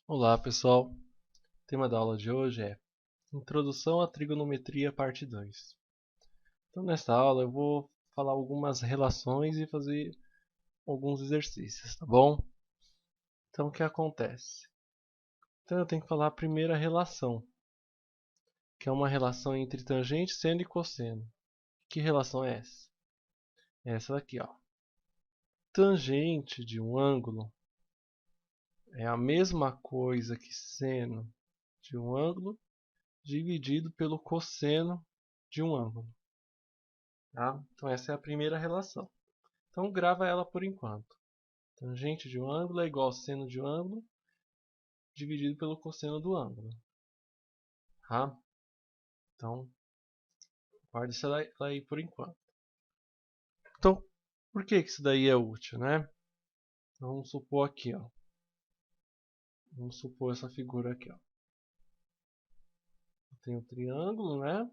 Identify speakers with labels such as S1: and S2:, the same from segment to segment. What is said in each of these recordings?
S1: Olá pessoal, o tema da aula de hoje é Introdução à Trigonometria parte 2. Então nesta aula eu vou falar algumas relações e fazer alguns exercícios, tá bom? Então o que acontece? Então eu tenho que falar a primeira relação, que é uma relação entre tangente, seno e cosseno. Que relação é essa? É essa daqui, ó. Tangente de um ângulo é a mesma coisa que seno de um ângulo dividido pelo cosseno de um ângulo. Tá? Então essa é a primeira relação. Então grava ela por enquanto. Tangente de um ângulo é igual a seno de um ângulo dividido pelo cosseno do ângulo. Tá? Então guarda isso aí por enquanto. Então por que isso daí é útil, né? Então, vamos supor aqui, ó. Vamos supor essa figura aqui, ó. Tem um triângulo, né?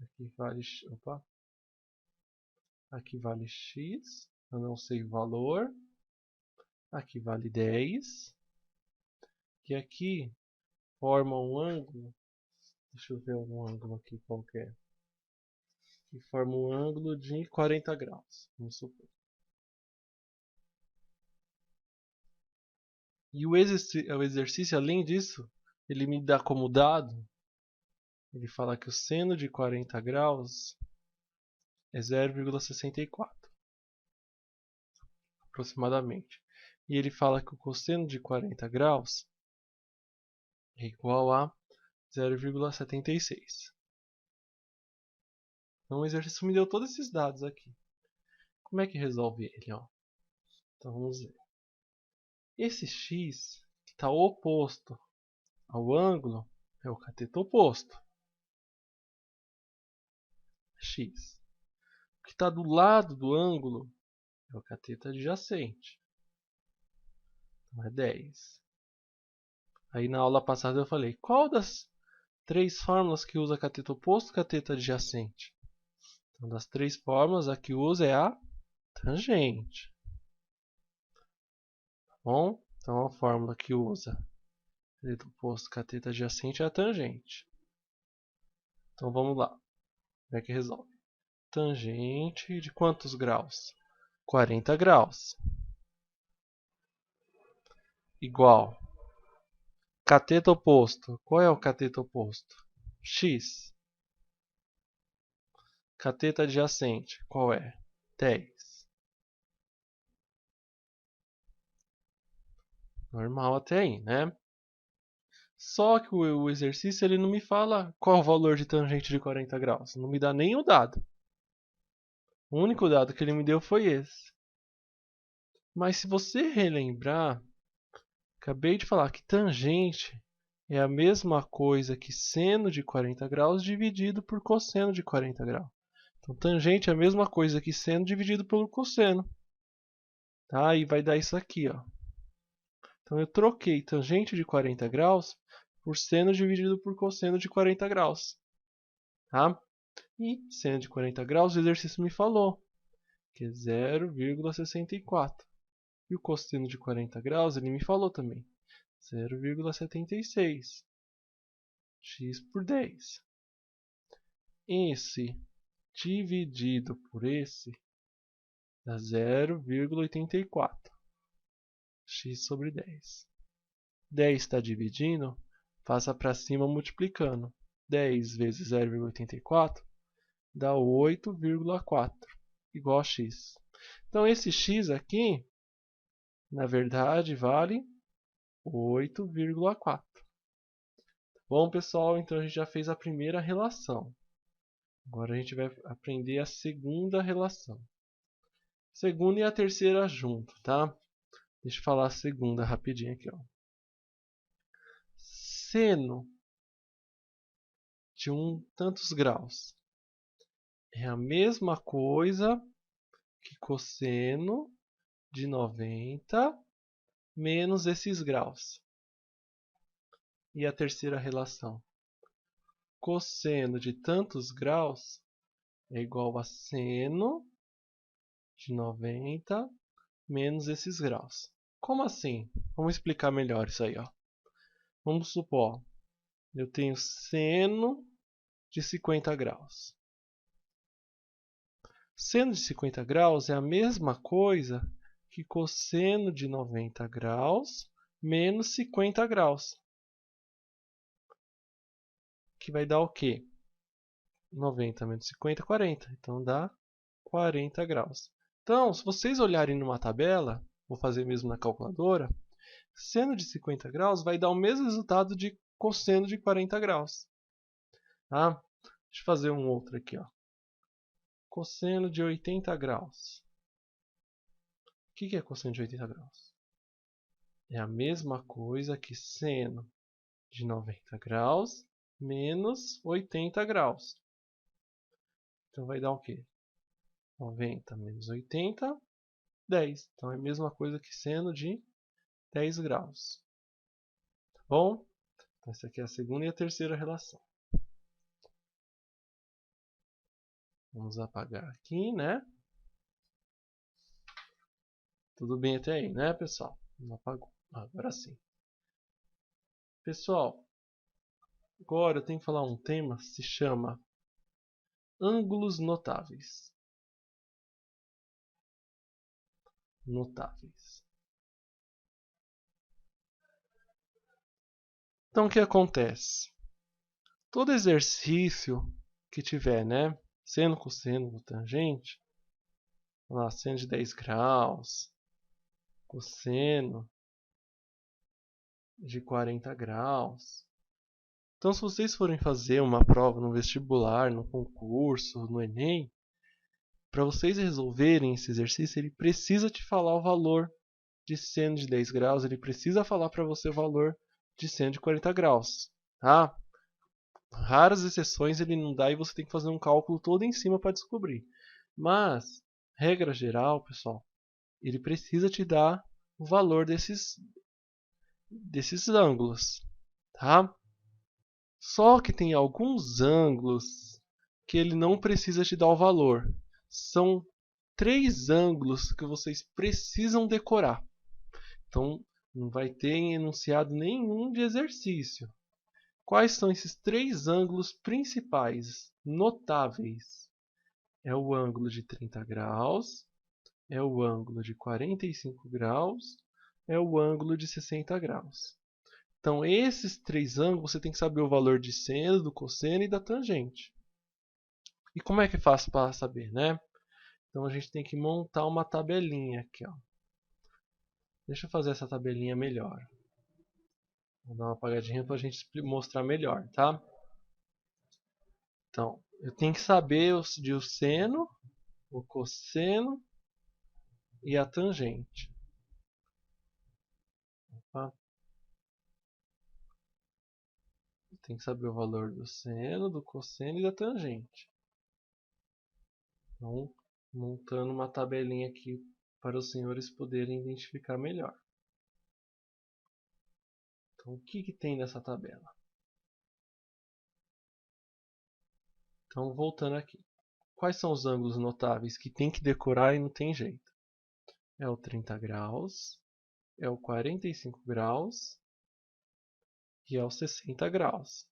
S1: Aqui vale, opa, aqui vale x, eu não sei o valor. Aqui vale 10. E aqui forma um ângulo. Deixa eu ver um ângulo aqui qualquer. Que forma um ângulo de 40 graus. Vamos supor. E o exercício, além disso, ele me dá como dado, ele fala que o seno de 40 graus é 0,64, aproximadamente. E ele fala que o cosseno de 40 graus é igual a 0,76. Então o exercício me deu todos esses dados aqui. Como é que resolve ele? Ó? Então vamos ver. Esse x, que está oposto ao ângulo, é o cateto oposto. X. O que está do lado do ângulo é o cateto adjacente. Então é 10. Aí na aula passada eu falei, qual das três fórmulas que usa cateto oposto e cateto adjacente? Então das três fórmulas, a que usa é a tangente. Tá bom? Então a fórmula que usa cateto oposto e cateto adjacente é a tangente. Então vamos lá. Como é que resolve? Tangente de quantos graus? 40 graus. Igual. Cateto oposto. Qual é o cateto oposto? X. Cateto adjacente. Qual é? 10. Normal até aí, né? Só que o exercício ele não me fala qual o valor de tangente de 40 graus. Não me dá nem o dado. O único dado que ele me deu foi esse. Mas se você relembrar, acabei de falar que tangente é a mesma coisa que seno de 40 graus dividido por cosseno de 40 graus. Então, tangente é a mesma coisa que seno dividido pelo cosseno. Tá? E vai dar isso aqui, ó. Então, eu troquei tangente de 40 graus por seno dividido por cosseno de 40 graus. Tá? E seno de 40 graus, o exercício me falou que é 0,64. E o cosseno de 40 graus, ele me falou também, 0,76. X por 10. Esse dividido por esse dá 0,84. X sobre 10. 10 está dividindo, passa para cima multiplicando. 10 vezes 0,84 dá 8,4, igual a x. Então esse x aqui, na verdade, vale 8,4. Bom, pessoal, então a gente já fez a primeira relação. Agora a gente vai aprender a segunda relação. Segunda e a terceira junto, tá? Deixa eu falar a segunda rapidinho aqui, ó. Seno de tantos graus é a mesma coisa que cosseno de 90 menos esses graus. E a terceira relação? Cosseno de tantos graus é igual a seno de 90 menos esses graus. Como assim? Vamos explicar melhor isso aí, ó. Vamos supor, eu tenho seno de 50 graus. Seno de 50 graus é a mesma coisa que cosseno de 90 graus menos 50 graus. Que vai dar o quê? 90 menos 50, 40. Então dá 40 graus. Então, se vocês olharem numa tabela, vou fazer mesmo na calculadora, seno de 50 graus vai dar o mesmo resultado de cosseno de 40 graus. Tá? Deixa eu fazer um outro aqui. Ó. Cosseno de 80 graus. O que é cosseno de 80 graus? É a mesma coisa que seno de 90 graus menos 80 graus. Então vai dar o quê? 90 menos 80, 10. Então é a mesma coisa que seno de 10 graus. Tá bom? Então essa aqui é a segunda e a terceira relação. Vamos apagar aqui, né? Tudo bem até aí, né, pessoal? Não apagou. Agora sim. Pessoal, agora eu tenho que falar um tema que se chama ângulos notáveis. Notáveis. Então o que acontece? Todo exercício que tiver, né? Seno, cosseno, tangente, lá, seno de 10 graus, cosseno de 40 graus. Então, se vocês forem fazer uma prova no vestibular, no concurso, no Enem, para vocês resolverem esse exercício, ele precisa te falar o valor de seno de 10 graus, ele precisa falar para você o valor de seno de 40 graus. Tá? Raras exceções ele não dá e você tem que fazer um cálculo todo em cima para descobrir. Mas, regra geral, pessoal, ele precisa te dar o valor desses ângulos. Tá? Só que tem alguns ângulos que ele não precisa te dar o valor. São 3 ângulos que vocês precisam decorar. Então, não vai ter enunciado nenhum de exercício. Quais são esses 3 ângulos principais, notáveis? É o ângulo de 30 graus, é o ângulo de 45 graus, é o ângulo de 60 graus. Então, esses 3 ângulos você tem que saber o valor de seno, do cosseno e da tangente. E como é que faz para saber, né? Então, a gente tem que montar uma tabelinha aqui. Ó. Deixa eu fazer essa tabelinha melhor. Vou dar uma apagadinha para a gente mostrar melhor, tá? Então, eu tenho que saber o seno, o cosseno e a tangente. Opa. Tem que saber o valor do seno, do cosseno e da tangente. Então, montando uma tabelinha aqui para os senhores poderem identificar melhor. Então, o que tem nessa tabela? Então, voltando aqui. Quais são os ângulos notáveis que tem que decorar e não tem jeito? É o 30 graus, é o 45 graus e é o 60 graus.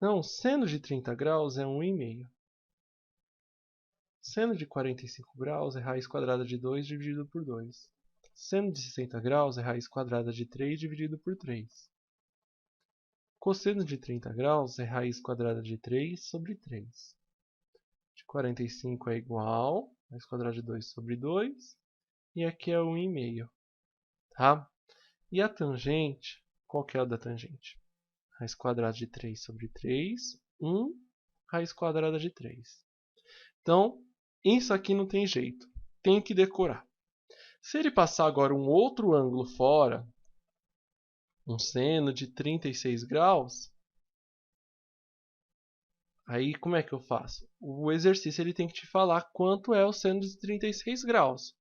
S1: Não, seno de 30 graus é 1,5. Seno de 45 graus é raiz quadrada de 2 dividido por 2. Seno de 60 graus é raiz quadrada de 3 dividido por 3. Cosseno de 30 graus é raiz quadrada de 3 sobre 3. De 45 é igual, raiz quadrada de 2 sobre 2. E aqui é 1,5. Tá? E a tangente, qual que é a da tangente? Raiz quadrada de 3 sobre 3, 1, raiz quadrada de 3. Então, isso aqui não tem jeito, tem que decorar. Se ele passar agora um outro ângulo fora, um seno de 36 graus, aí como é que eu faço? O exercício ele tem que te falar quanto é o seno de 36 graus.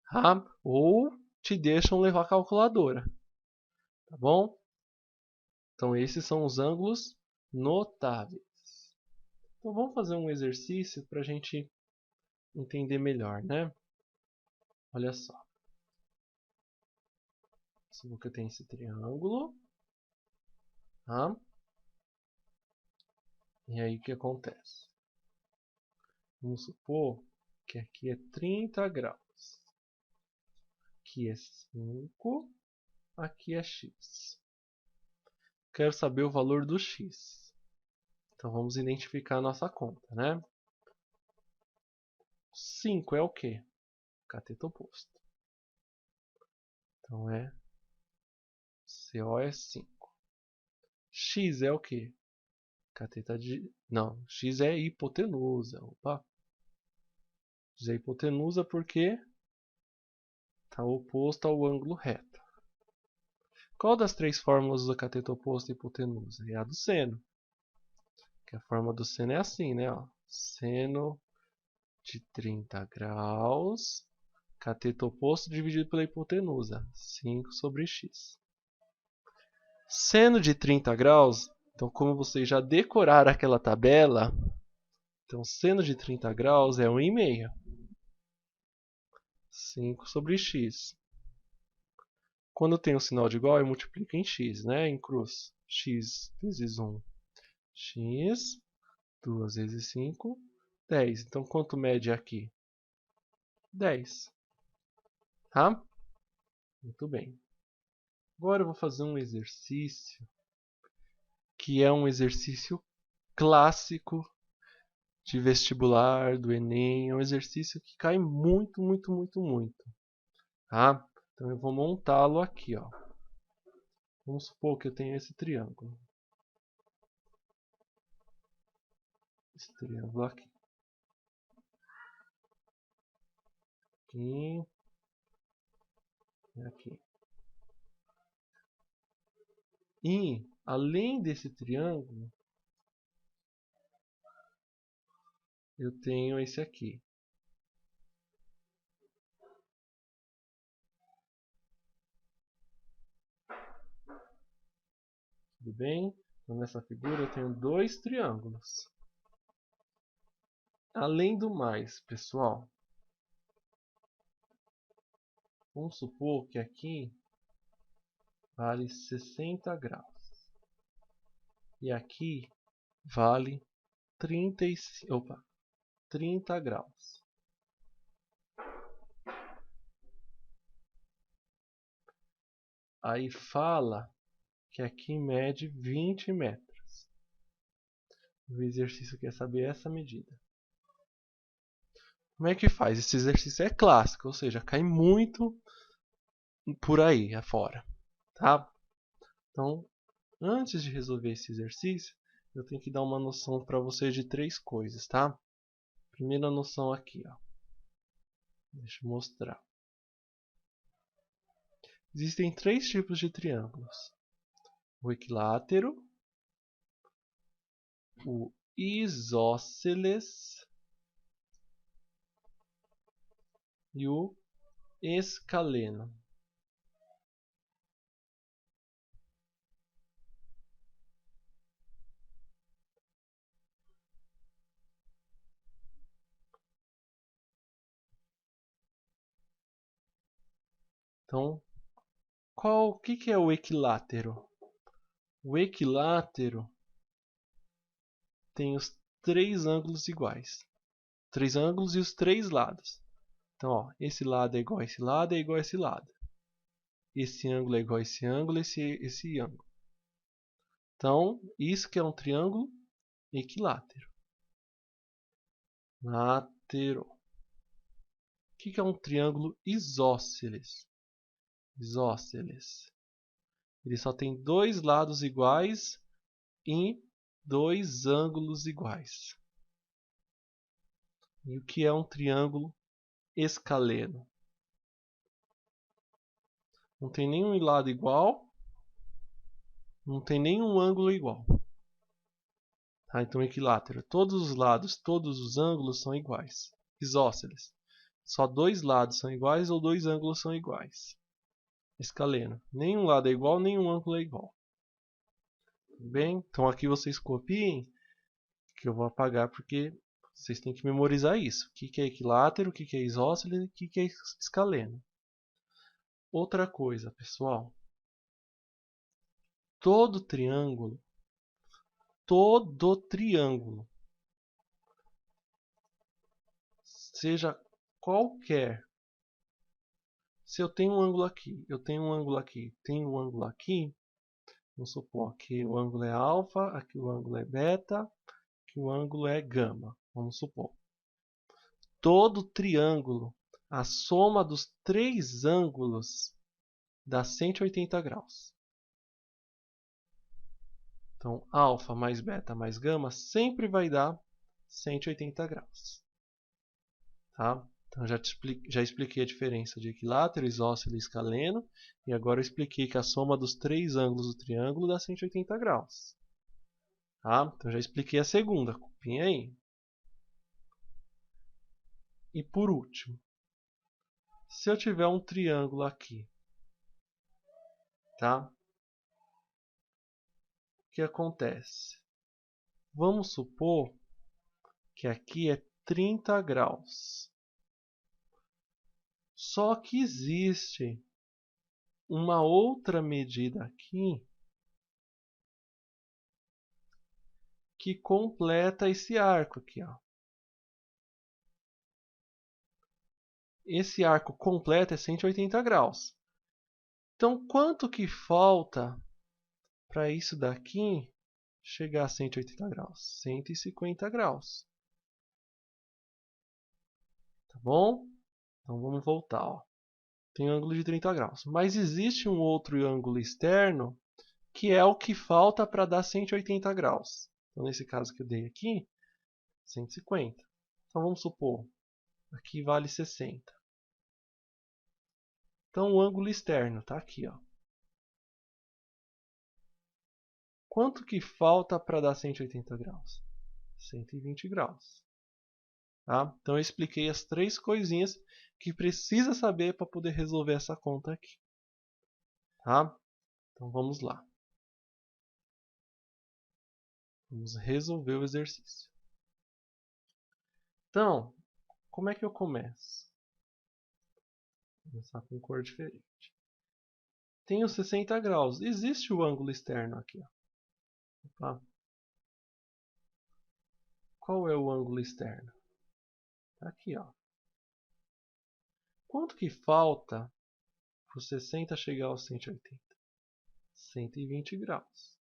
S1: Tá? Ou te deixam levar a calculadora. Tá bom? Então esses são os ângulos notáveis. Então vamos fazer um exercício para a gente entender melhor, né? Olha só. Supor que eu tenho esse triângulo. Tá? E aí o que acontece? Vamos supor que aqui é 30 graus. Aqui é 5. Aqui é x. Quero saber o valor do x. Então vamos identificar a nossa conta, né? 5 é o quê? Cateto oposto. Então CO é 5. X é o quê? Cateto de... Não, x é hipotenusa. Opa. X é hipotenusa porque está oposto ao ângulo reto. Qual das três fórmulas usa cateto oposto e hipotenusa? É a do seno. Que a forma do seno é assim, né? Ó. Seno de 30 graus, cateto oposto dividido pela hipotenusa, 5 sobre x. Seno de 30 graus, então como vocês já decoraram aquela tabela, então seno de 30 graus é 1,5. 5 sobre x. Quando tem um sinal de igual, eu multiplico em x, né? Em cruz. X vezes 1. X, 2 vezes 5, 10. Então, quanto mede aqui? 10. Tá? Muito bem. Agora eu vou fazer um exercício que é um exercício clássico de vestibular, do Enem. É um exercício que cai muito, muito, muito, muito. Tá? Então eu vou montá-lo aqui. Ó. Vamos supor que eu tenho esse triângulo. Esse triângulo aqui. Aqui. E aqui. E, além desse triângulo, eu tenho esse aqui. Tudo bem? Então, nessa figura eu tenho dois triângulos. Além do mais, pessoal, vamos supor que aqui vale 60 graus. E aqui vale 30 graus. Aí fala que aqui mede 20 metros. O exercício quer saber essa medida. Como é que faz? Esse exercício é clássico, ou seja, cai muito por aí afora. Tá? Então, antes de resolver esse exercício, eu tenho que dar uma noção para vocês de três coisas, tá? Primeira noção aqui, ó. Deixa eu mostrar. Existem três tipos de triângulos: o equilátero, o isósceles e o escaleno. Então, o que é o equilátero? O equilátero tem os três ângulos iguais. Três ângulos e os três lados. Então, ó, esse lado é igual a esse lado, é igual a esse lado. Esse ângulo é igual a esse ângulo, esse ângulo. Então, isso que é um triângulo equilátero. Látero. O que é um triângulo isósceles? Isósceles. Ele só tem dois lados iguais e dois ângulos iguais. E o que é um triângulo escaleno? Não tem nenhum lado igual, não tem nenhum ângulo igual. Tá? Então, equilátero. Todos os lados, todos os ângulos são iguais. Isósceles. Só dois lados são iguais ou dois ângulos são iguais. Escaleno. Nenhum lado é igual, nenhum ângulo é igual. Tudo bem? Então aqui vocês copiem, que eu vou apagar porque vocês têm que memorizar isso. O que é equilátero, o que é isósceles e o que é escaleno. Outra coisa, pessoal. todo triângulo, seja qualquer. Se eu tenho um ângulo aqui, eu tenho um ângulo aqui, tenho um ângulo aqui, vamos supor que o ângulo é alfa, aqui o ângulo é beta, aqui o ângulo é gama, vamos supor. Todo triângulo, a soma dos três ângulos dá 180 graus. Então, alfa mais beta mais gama sempre vai dar 180 graus. Tá? Então, já expliquei a diferença de equilátero, isósceles e escaleno. E agora eu expliquei que a soma dos três ângulos do triângulo dá 180 graus. Tá? Então, já expliquei a segunda. Copiem aí. E por último, se eu tiver um triângulo aqui, tá? O que acontece? Vamos supor que aqui é 30 graus. Só que existe uma outra medida aqui que completa esse arco aqui, ó. Esse arco completo é 180 graus. Então, quanto que falta para isso daqui chegar a 180 graus? 150 graus. Tá bom? Então, vamos voltar. Ó. Tem um ângulo de 30 graus. Mas existe um outro ângulo externo que é o que falta para dar 180 graus. Então, nesse caso que eu dei aqui, 150. Então, vamos supor, aqui vale 60. Então, o ângulo externo está aqui. Ó. Quanto que falta para dar 180 graus? 120 graus. Tá? Então, eu expliquei as três coisinhas que precisa saber para poder resolver essa conta aqui. Tá? Então, vamos lá. Vamos resolver o exercício. Então, como é que eu começo? Vou começar com cor diferente. Tenho 60 graus. Existe o ângulo externo aqui. Ó. Tá? Qual é o ângulo externo? Tá aqui, ó. Quanto que falta para o 60 chegar aos 180? 120 graus.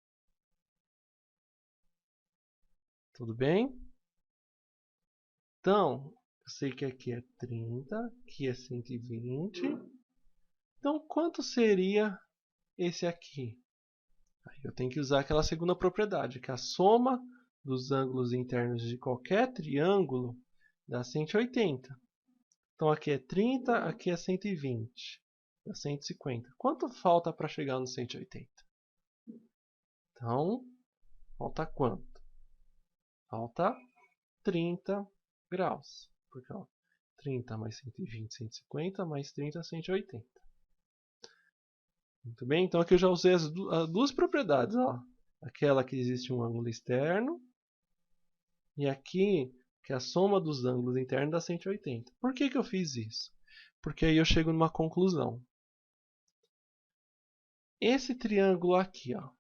S1: Tudo bem? Então, eu sei que aqui é 30, aqui é 120. Então, quanto seria esse aqui? Aí eu tenho que usar aquela segunda propriedade, que a soma dos ângulos internos de qualquer triângulo dá 180. Então, aqui é 30, aqui é 120. Dá 150. Quanto falta para chegar no 180? Então, falta quanto? Falta 30 graus. Porque, ó, 30 mais 120, 150, mais 30, 180. Muito bem, então aqui eu já usei as duas propriedades. Ó. Aquela que existe um ângulo externo. E aqui, que a soma dos ângulos internos dá 180. Por que eu fiz isso? Porque aí eu chego numa conclusão. Esse triângulo aqui, ó.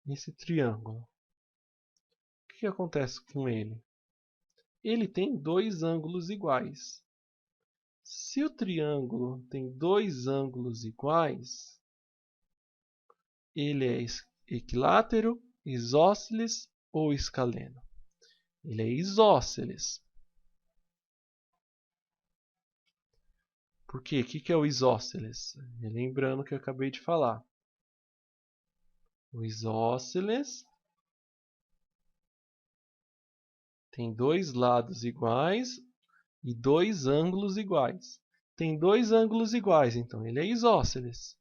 S1: Esse triângulo. O que acontece com ele? Ele tem dois ângulos iguais. Se o triângulo tem dois ângulos iguais, ele é equilátero, isósceles ou escaleno? Ele é isósceles. Por quê? O que é o isósceles? Lembrando que eu acabei de falar. O isósceles tem dois lados iguais e dois ângulos iguais. Tem dois ângulos iguais, então ele é isósceles.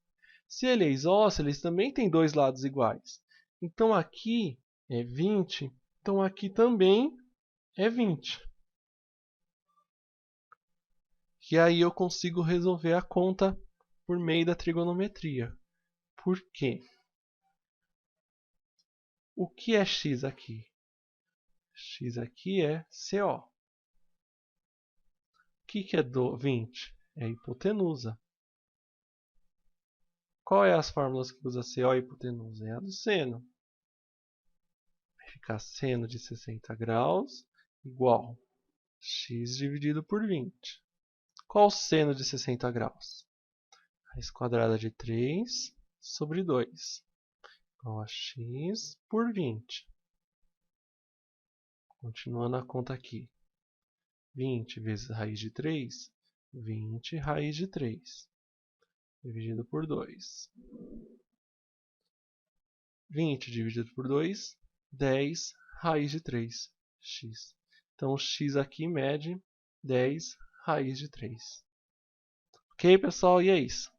S1: Se ele é isósceles, também tem dois lados iguais. Então aqui é 20, então aqui também é 20. E aí eu consigo resolver a conta por meio da trigonometria. Por quê? O que é x aqui? X aqui é CO. O que é 20? É a hipotenusa. Qual é as fórmulas que usa CO e hipotenusa? É a do seno. Vai ficar seno de 60 graus igual x dividido por 20. Qual o seno de 60 graus? Raiz quadrada de 3 sobre 2. Igual a x por 20. Continuando a conta aqui. 20 vezes raiz de 3, 20 raiz de 3. Dividido por 2. 20 dividido por 2, 10 raiz de 3, x. Então, x aqui mede 10 raiz de 3. Ok, pessoal? E é isso.